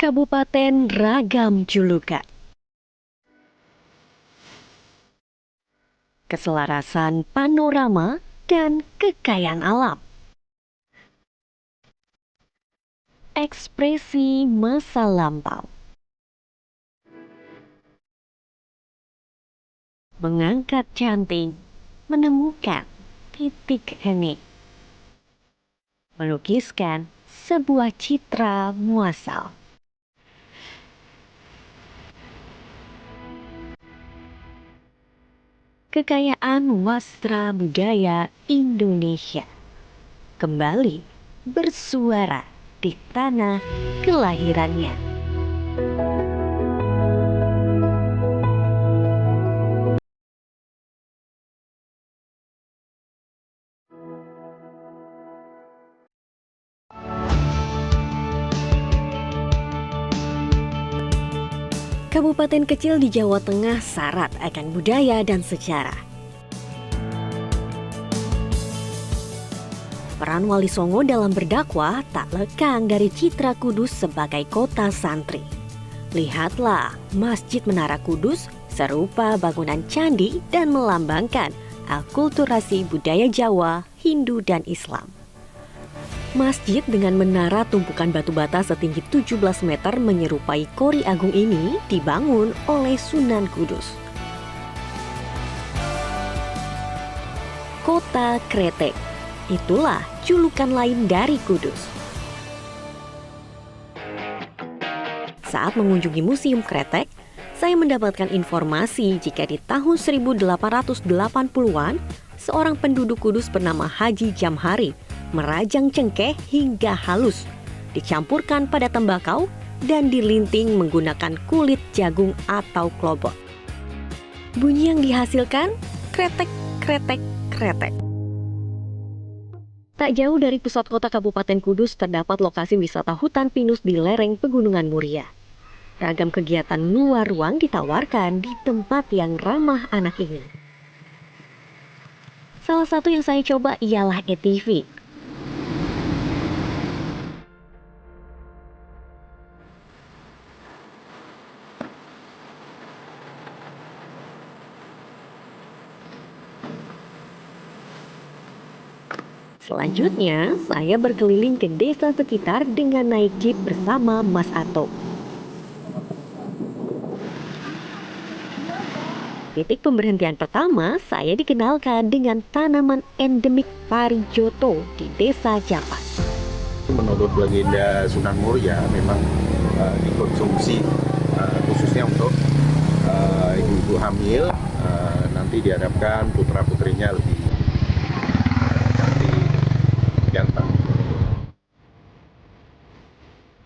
Kabupaten ragam julukan. Keselarasan panorama dan kekayaan alam. Ekspresi masa lampau. Mengangkat cantik, menemukan titik hening. Melukiskan sebuah citra muasal. Kekayaan wastra budaya Indonesia kembali bersuara di tanah kelahirannya. Kabupaten kecil di Jawa Tengah syarat akan budaya dan sejarah. Peran Wali Songo dalam berdakwah tak lekang dari citra Kudus sebagai kota santri. Lihatlah Masjid Menara Kudus serupa bangunan candi dan melambangkan akulturasi budaya Jawa, Hindu, dan Islam. Masjid dengan menara tumpukan batu bata setinggi 17 meter menyerupai Kori Agung ini dibangun oleh Sunan Kudus. Kota Kretek, itulah julukan lain dari Kudus. Saat mengunjungi Museum Kretek, saya mendapatkan informasi jika di tahun 1880-an, seorang penduduk Kudus bernama Haji Jamhari merajang cengkeh hingga halus, dicampurkan pada tembakau dan dilinting menggunakan kulit jagung atau klobok. Bunyi yang dihasilkan kretek, kretek, kretek. Tak jauh dari pusat kota Kabupaten Kudus terdapat lokasi wisata hutan pinus di lereng Pegunungan Muria. Ragam kegiatan luar ruang ditawarkan di tempat yang ramah anak ini. Salah satu yang saya coba ialah ATV. Selanjutnya, saya berkeliling ke desa sekitar dengan naik jeep bersama Mas Ato. Titik pemberhentian pertama, saya dikenalkan dengan tanaman endemik Parijoto di desa Japat. Menurut legenda Sunan Muria, memang dikonsumsi khususnya untuk ibu-ibu hamil, nanti diharapkan putra-putrinya lebih cantik, ganteng.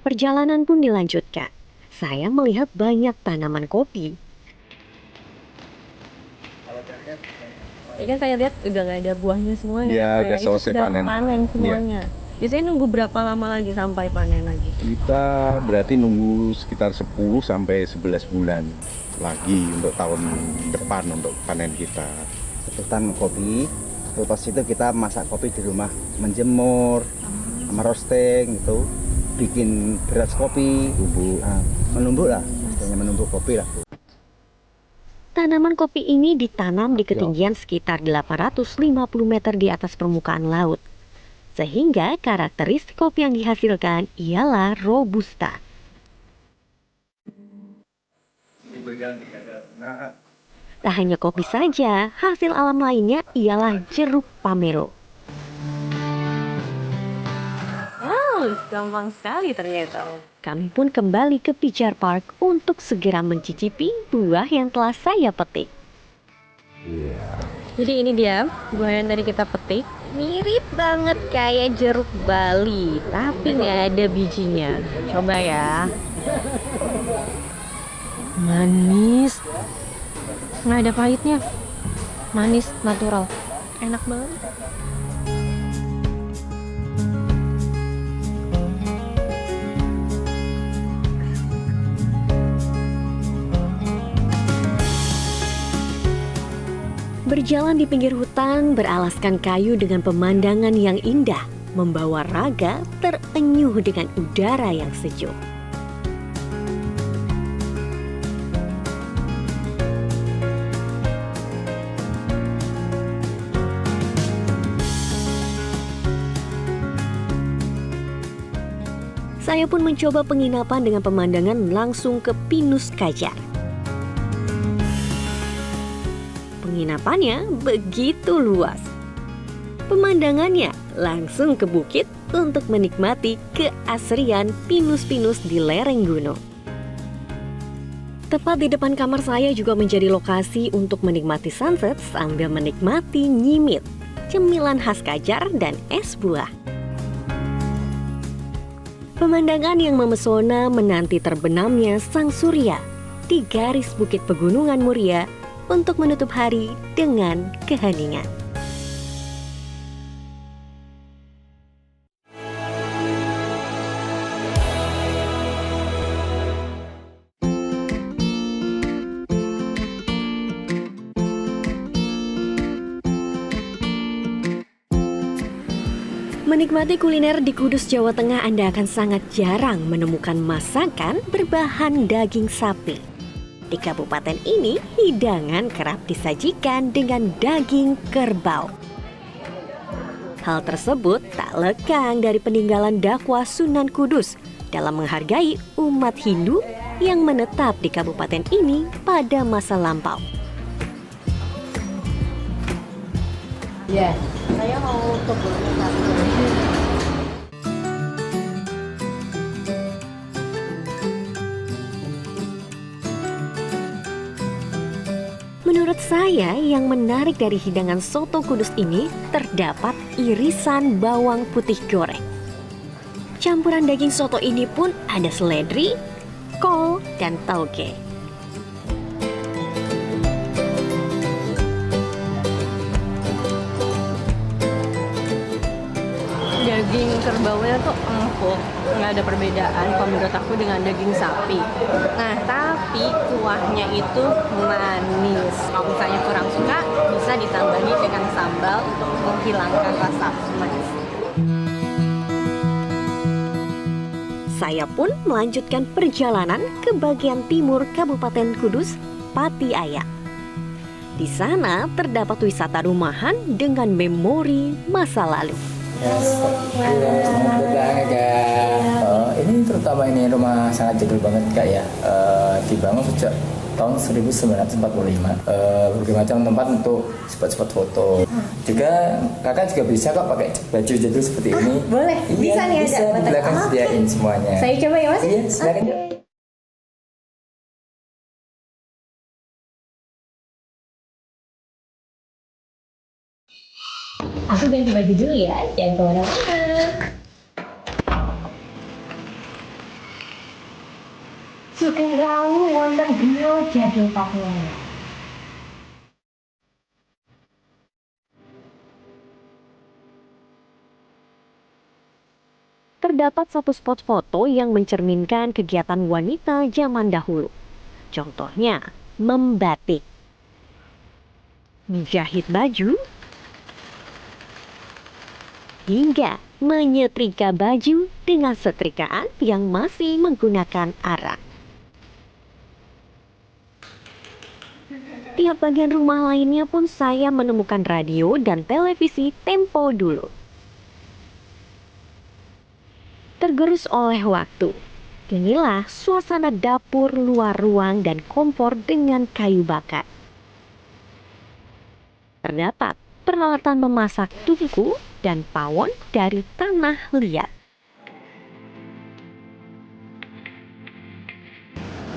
Perjalanan pun dilanjutkan. Saya melihat banyak tanaman kopi. Ini kan saya lihat udah nggak ada buahnya semuanya. Iya, udah itu selesai panen. Panen semuanya. Biasanya nunggu berapa lama lagi sampai panen lagi? Kita berarti nunggu sekitar 10 sampai 11 bulan lagi untuk tahun depan untuk panen kita. Hutan kopi, terus itu kita masak kopi di rumah, menjemur, sama roasting gitu, bikin beras kopi, menumbuk lah, istilahnya menumbuk kopi lah. Tanaman kopi ini ditanam di ketinggian sekitar 850 meter di atas permukaan laut. Sehingga karakteristik kopi yang dihasilkan ialah Robusta. Tak hanya kopi saja, hasil alam lainnya ialah jeruk pamelo. Wow, gampang sekali ternyata. Kami pun kembali ke Pijar Park untuk segera mencicipi buah yang telah saya petik. Jadi ini dia buah yang tadi kita petik. Mirip banget kayak jeruk Bali, tapi nggak ada bijinya. Coba ya. Manis. Nggak ada pahitnya. Manis, natural. Enak banget. Berjalan di pinggir hutan beralaskan kayu dengan pemandangan yang indah, membawa raga terenyuh dengan udara yang sejuk. Saya pun mencoba penginapan dengan pemandangan langsung ke Pinus Kajar. Penginapannya begitu luas. Pemandangannya langsung ke bukit untuk menikmati keasrian pinus-pinus di lereng gunung. Tepat di depan kamar saya juga menjadi lokasi untuk menikmati sunset sambil menikmati nyimit, cemilan khas Kajar dan es buah. Pemandangan yang memesona menanti terbenamnya sang surya di garis bukit pegunungan Muria untuk menutup hari dengan keheningan. Menikmati kuliner di Kudus, Jawa Tengah, Anda akan sangat jarang menemukan masakan berbahan daging sapi. Di kabupaten ini, hidangan kerap disajikan dengan daging kerbau. Hal tersebut tak lekang dari peninggalan dakwah Sunan Kudus dalam menghargai umat Hindu yang menetap di kabupaten ini pada masa lampau. Ya, saya mau kebun satu. Menurut saya, yang menarik dari hidangan soto Kudus ini terdapat irisan bawang putih goreng. Campuran daging soto ini pun ada seledri, kol, dan tauge. Daging kerbaunya tuh empuk, nggak ada perbedaan kalau menurut aku dengan daging sapi. Nah, tapi kuahnya itu manis. Kalau misalnya kurang suka, bisa ditambahi dengan sambal untuk menghilangkan rasa manis. Saya pun melanjutkan perjalanan ke bagian timur Kabupaten Kudus, Pati Ayak. Di sana terdapat wisata rumahan dengan memori masa lalu. Selamat datang Kak. Ini terutama ini rumah sangat jadul banget Kak ya. Dibangun sejak tahun 1945. Berbagai macam tempat untuk spot-spot foto. Juga kakak juga bisa kok pakai baju jadul seperti ini. Boleh, Iya, bisa nih bisa ada. di belakang sediain semuanya. Saya coba ya Mas? Iya, silakan. Aku ganti baju dulu ya, jangan kemana-mana. Suka kamu wonten bio jadul Papua. Terdapat satu spot foto yang mencerminkan kegiatan wanita zaman dahulu. Contohnya, membatik, menjahit baju, hingga menyetrika baju dengan setrikaan yang masih menggunakan arang. Tiap bagian rumah lainnya pun saya menemukan radio dan televisi tempo dulu. Tergerus oleh waktu, inilah suasana dapur luar ruang dan kompor dengan kayu bakar. Terdapat peralatan memasak tungku dan pawon dari tanah liat.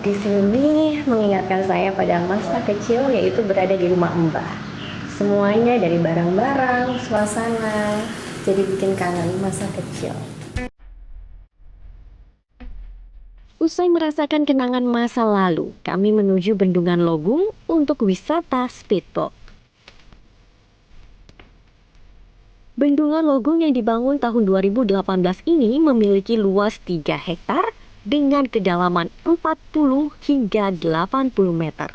Di sini mengingatkan saya pada masa kecil, yaitu berada di rumah Mbah. Semuanya dari barang-barang, suasana, jadi bikin kangen masa kecil. Usai merasakan kenangan masa lalu, kami menuju Bendungan Logung untuk wisata speedboat. Bendungan Logung yang dibangun tahun 2018 ini memiliki luas 3 hektar dengan kedalaman 40 hingga 80 meter.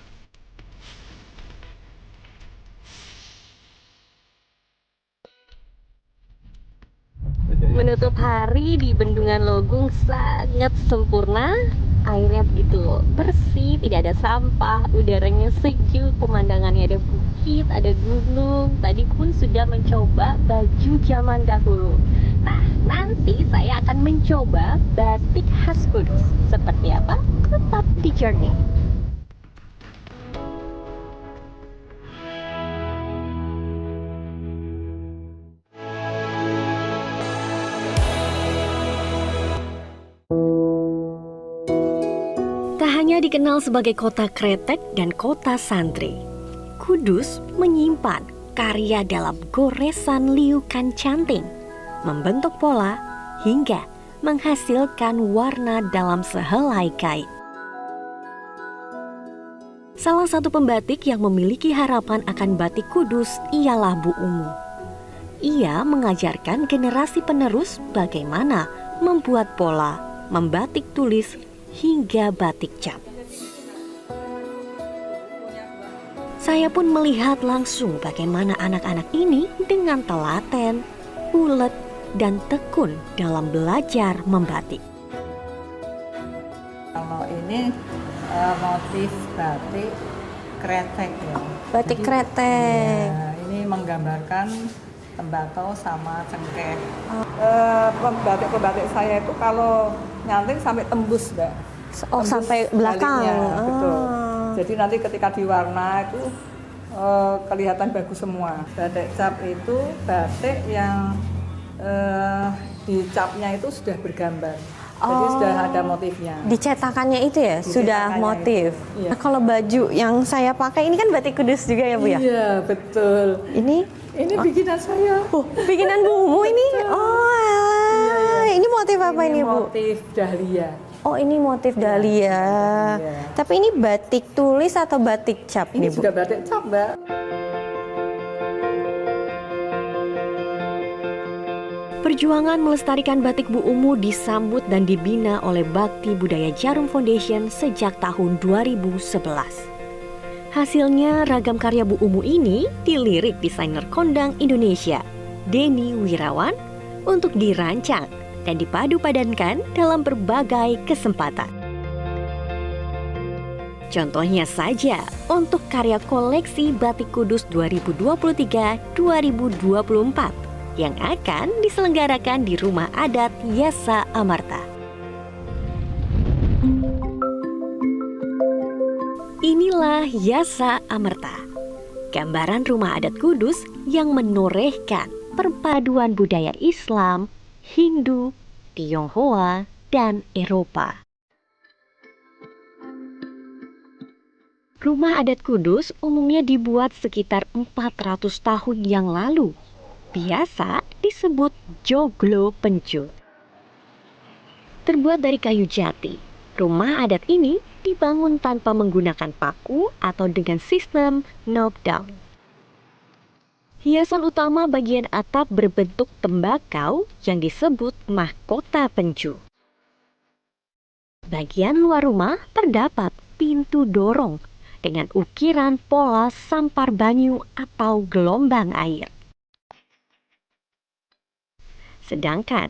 Menutup hari di Bendungan Logung sangat sempurna. Airnya begitu bersih, tidak ada sampah, udaranya sejuk, pemandangannya ada bukit, ada gunung. Tadi pun sudah mencoba baju zaman dahulu. Nah, nanti saya akan mencoba batik khas Kudus. Seperti apa? Tetap di Journey. Tak hanya dikenal sebagai kota kretek dan kota santri, Kudus menyimpan karya dalam goresan liukan canting, membentuk pola hingga menghasilkan warna dalam sehelai kain. Salah satu pembatik yang memiliki harapan akan batik Kudus ialah Bu Umu. Ia mengajarkan generasi penerus bagaimana membuat pola, membatik tulis, hingga batik cap. Saya pun melihat langsung bagaimana anak-anak ini dengan telaten, ulet, dan tekun dalam belajar membatik. Kalau ini motif batik kretek ya. Batik kretek. Ya, ini menggambarkan tembakau sama cengkeh. Pembatik-pembatik saya itu kalau nyanting sampai tembus, Mbak. Oh, Tembus sampai belakang. baliknya, betul. Jadi nanti ketika diwarna itu kelihatan bagus semua. Batik cap itu batik yang di capnya itu sudah bergambar. Jadi sudah ada motifnya. Dicetakannya itu ya, sudah Dicetakannya motif. itu, iya. Nah, kalau baju yang saya pakai ini kan batik Kudus juga ya Bu ya? Iya, betul. Ini Bikinan saya. bikinan Bu Umu ini? Oh, alah. Ini motif apa ini Bu? Motif dahlia. Oh, ini motif dahlia. Iya. Tapi ini batik tulis atau batik cap Ini nih Bu? juga batik cap, Mbak. Perjuangan melestarikan batik Bu Umu disambut dan dibina oleh Bakti Budaya Jarum Foundation sejak tahun 2011. Hasilnya, ragam karya Bu Umu ini dilirik desainer kondang Indonesia, Denny Wirawan, untuk dirancang dan dipadu-padankan dalam berbagai kesempatan. Contohnya saja untuk karya koleksi Batik Kudus 2023-2024 yang akan diselenggarakan di Rumah Adat Yasa Amarta. Inilah Yasa Amarta, gambaran rumah adat Kudus yang menorehkan perpaduan budaya Islam, Hindu, Tionghoa, dan Eropa. Rumah adat Kudus umumnya dibuat sekitar 400 tahun yang lalu. Biasa disebut joglo pencut. Terbuat dari kayu jati, rumah adat ini dibangun tanpa menggunakan paku atau dengan sistem knockdown. Hiasan utama bagian atap berbentuk tembakau yang disebut mahkota pencu. Bagian luar rumah terdapat pintu dorong dengan ukiran pola sampar banyu atau gelombang air. Sedangkan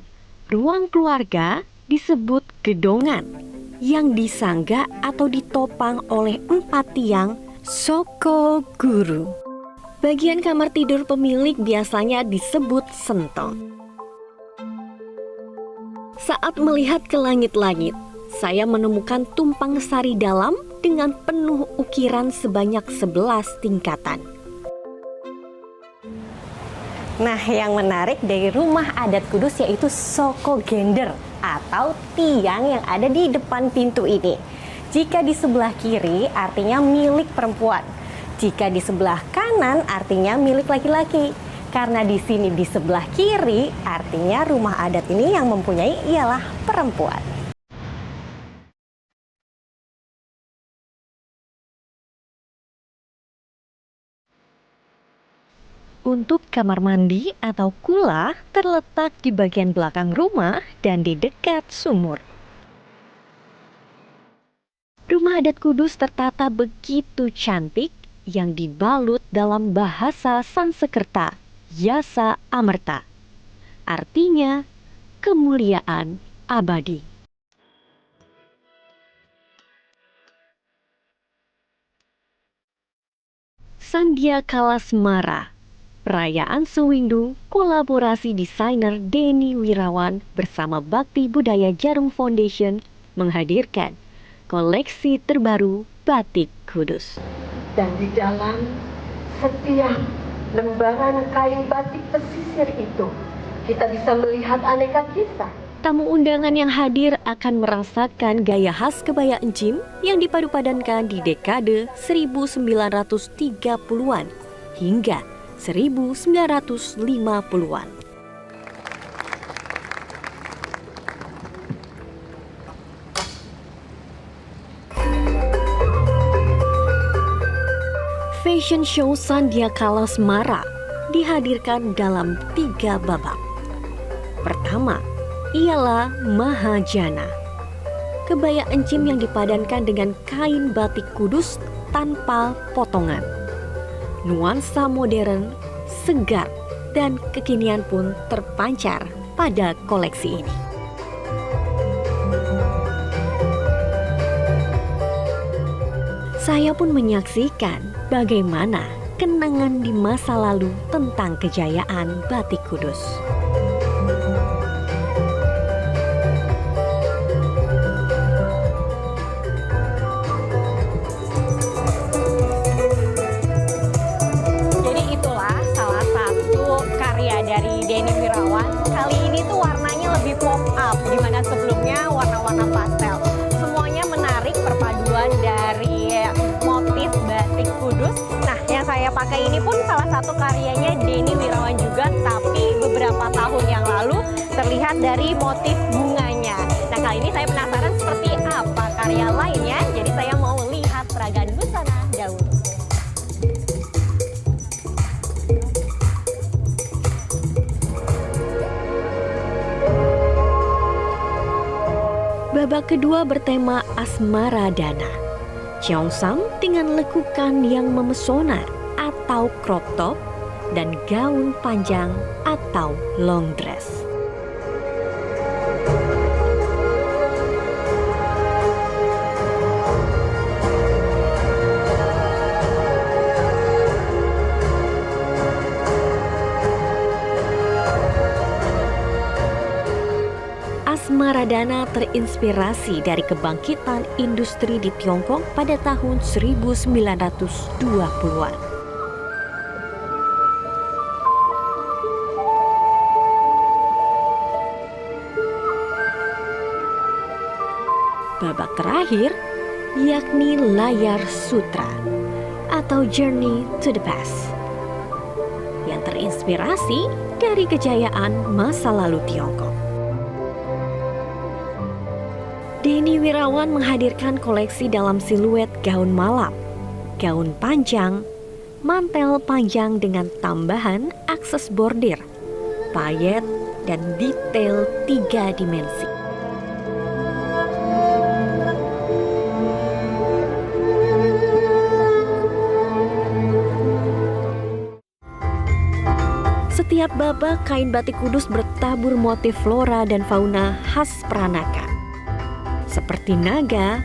ruang keluarga disebut gedongan yang disangga atau ditopang oleh 4 tiang soko guru. Bagian kamar tidur pemilik biasanya disebut sentong. Saat melihat ke langit-langit, saya menemukan tumpang sari dalam dengan penuh ukiran sebanyak 11 tingkatan. Nah, yang menarik dari rumah adat Kudus yaitu soko gender atau tiang yang ada di depan pintu ini. Jika di sebelah kiri artinya milik perempuan. Jika di sebelah kanan artinya milik laki-laki. Karena di sini di sebelah kiri artinya rumah adat ini yang mempunyai ialah perempuan. Untuk kamar mandi atau kula terletak di bagian belakang rumah dan di dekat sumur. Rumah adat Kudus tertata begitu cantik yang dibalut dalam bahasa Sanskerta, Yasa Amarta. Artinya, kemuliaan abadi. Sandhya Kala Semara, Perayaan Suwingdu, kolaborasi desainer Denny Wirawan bersama Bakti Budaya Jarum Foundation menghadirkan koleksi terbaru Batik Kudus. Dan di dalam setiap lembaran kain batik pesisir itu, kita bisa melihat aneka kisah. Tamu undangan yang hadir akan merasakan gaya khas kebaya encim yang dipadu-padankan di dekade 1930-an hingga 1950-an. Fashion show Sandiakala Semara dihadirkan dalam 3 babak. Pertama, ialah Mahajana. Kebaya encim yang dipadankan dengan kain batik kudus tanpa potongan. Nuansa modern, segar, dan kekinian pun terpancar pada koleksi ini. Saya pun menyaksikan bagaimana kenangan di masa lalu tentang kejayaan batik kudus. Dari Denny Wirawan. Kali ini tuh warnanya lebih pop up, di mana sebelumnya warna-warna pastel. Semuanya menarik perpaduan dari motif batik kudus. Nah, yang saya pakai ini pun salah satu karyanya Denny Wirawan juga, tapi beberapa tahun yang lalu terlihat dari motif bunganya. Nah, kali ini saya penasaran seperti apa karya lainnya, jadi saya mau lihat peragaan busana dahulu. Babak kedua bertema Asmara Dana. Cheongsam dengan lekukan yang memesona atau crop top dan gaun panjang atau long dress. Asmaradana terinspirasi dari kebangkitan industri di Tiongkok pada tahun 1920-an. Babak terakhir yakni layar sutra atau Journey to the Past yang terinspirasi dari kejayaan masa lalu Tiongkok. Denny Wirawan menghadirkan koleksi dalam siluet gaun malam, gaun panjang, mantel panjang dengan tambahan akses bordir, payet, dan detail 3 dimensi. Setiap babak kain batik kudus bertabur motif flora dan fauna khas Peranakan, seperti naga,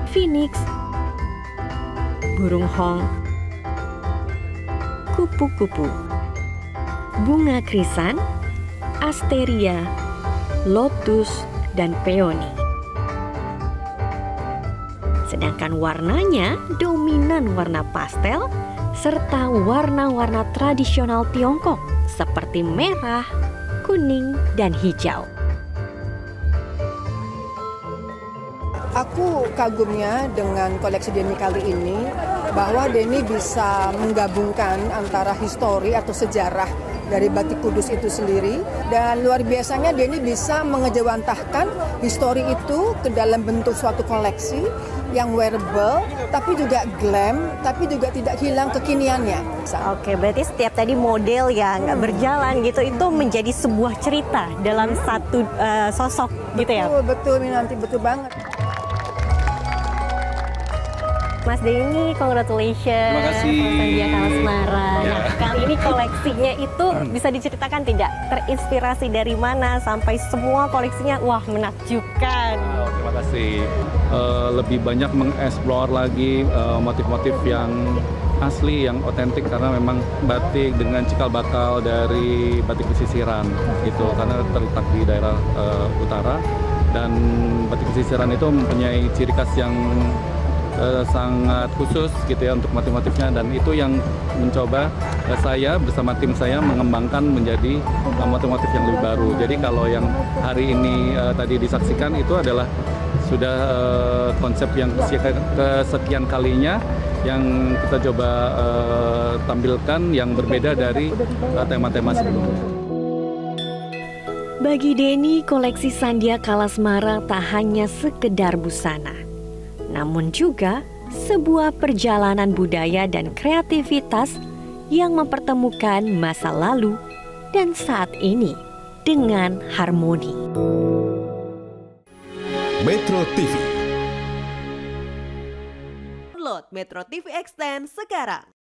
phoenix, burung hong, kupu-kupu, bunga krisan, asteria, lotus, dan peony. Sedangkan warnanya dominan warna pastel serta warna-warna tradisional Tiongkok seperti merah, kuning, dan hijau. Aku kagumnya dengan koleksi Denny kali ini bahwa Denny bisa menggabungkan antara histori atau sejarah dari batik kudus itu sendiri, dan luar biasanya Denny bisa mengejawantahkan histori itu ke dalam bentuk suatu koleksi yang wearable, tapi juga glam, tapi juga tidak hilang kekiniannya. Oke, berarti setiap tadi model yang berjalan gitu itu menjadi sebuah cerita dalam satu sosok gitu ya? Betul, Minanti, betul banget. Mas Denny, congratulations. Terima kasih. Sandiakala Semara. Ya. Nah, kali ini koleksinya itu bisa diceritakan tidak? Terinspirasi dari mana sampai semua koleksinya wah menakjubkan. Terima kasih. Lebih banyak mengeksplor lagi motif-motif yang asli, yang otentik, karena memang batik dengan cikal bakal dari batik pesisiran gitu, karena terletak di daerah utara, dan batik pesisiran itu mempunyai ciri khas yang sangat khusus gitu ya untuk motif-motifnya, dan itu yang mencoba saya bersama tim saya mengembangkan menjadi motif-motif yang lebih baru. Jadi kalau yang hari ini tadi disaksikan itu adalah sudah konsep yang kesekian kalinya yang kita coba tampilkan yang berbeda dari tema-tema sebelumnya. Bagi Denny, koleksi Sandia Kalasmara tak hanya sekedar busana, namun juga sebuah perjalanan budaya dan kreativitas yang mempertemukan masa lalu dan saat ini dengan harmoni. Metro TV. Download Metro TV Extend sekarang.